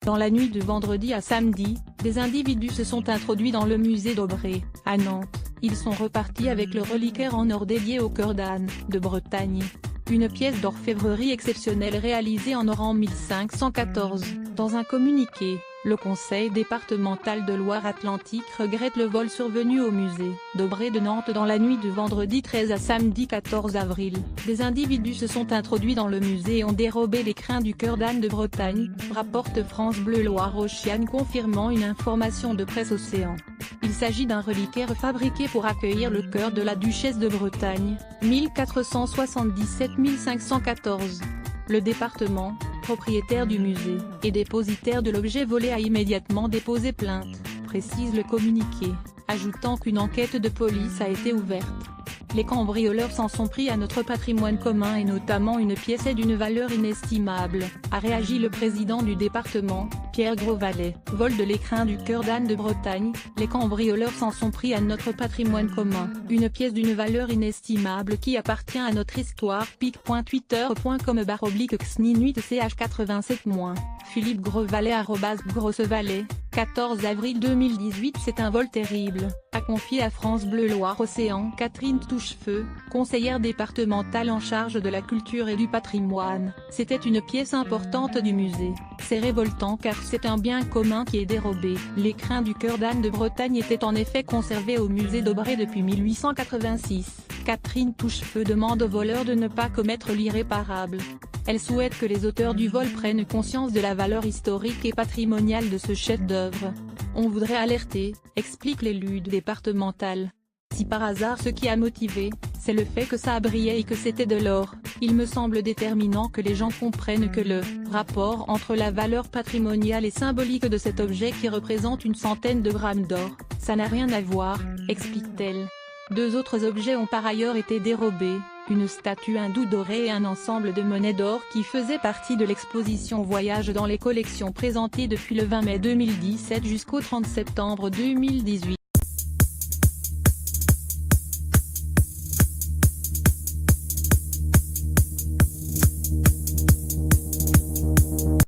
Dans la nuit de vendredi à samedi, des individus se sont introduits dans le musée d'Aubray, à Nantes. Ils sont repartis avec le reliquaire en or dédié au cœur d'âne de Bretagne. Une pièce d'orfèvrerie exceptionnelle réalisée en or en 1514. Dans un communiqué, le conseil départemental de Loire-Atlantique regrette le vol survenu au musée d'Aubray de Nantes dans la nuit de vendredi 13 à samedi 14 avril. Des individus se sont introduits dans le musée et ont dérobé les crins du cœur d'âne de Bretagne, rapporte France Bleu Loire-Océan confirmant une information de Presse Océan. Il s'agit d'un reliquaire fabriqué pour accueillir le cœur de la duchesse de Bretagne, 1477-1514. Le département, propriétaire du musée, et dépositaire de l'objet volé a immédiatement déposé plainte, précise le communiqué, ajoutant qu'une enquête de police a été ouverte. Les cambrioleurs s'en sont pris à notre patrimoine commun et notamment une pièce d'une valeur inestimable, a réagi le président du département, Pierre Grosvalet. Vol de l'écrin du cœur d'âne de Bretagne, les cambrioleurs s'en sont pris à notre patrimoine commun, une pièce d'une valeur inestimable qui appartient à notre histoire. pic.twitter.com/xninuitch87-. Philippe Grosvalet @Grosvalet, 14 avril 2018. C'est un vol terrible, a confié à France Bleu Loire-Océan Catherine Touchefeu, conseillère départementale en charge de la culture et du patrimoine. C'était une pièce importante du musée. C'est révoltant car c'est un bien commun qui est dérobé. L'écrin du cœur d'âne de Bretagne était en effet conservé au musée d'Aubray depuis 1886. Catherine Touchefeu demande aux voleurs de ne pas commettre l'irréparable. Elle souhaite que les auteurs du vol prennent conscience de la valeur historique et patrimoniale de ce chef-d'œuvre. On voudrait alerter, explique l'élu départemental. Si par hasard ce qui a motivé, c'est le fait que ça brillait et que c'était de l'or, il me semble déterminant que les gens comprennent que le rapport entre la valeur patrimoniale et symbolique de cet objet qui représente une centaine de grammes d'or, ça n'a rien à voir, explique-t-elle. Deux autres objets ont par ailleurs été dérobés, une statue hindoue dorée et un ensemble de monnaies d'or qui faisaient partie de l'exposition Voyage dans les collections présentées depuis le 20 mai 2017 jusqu'au 30 septembre 2018.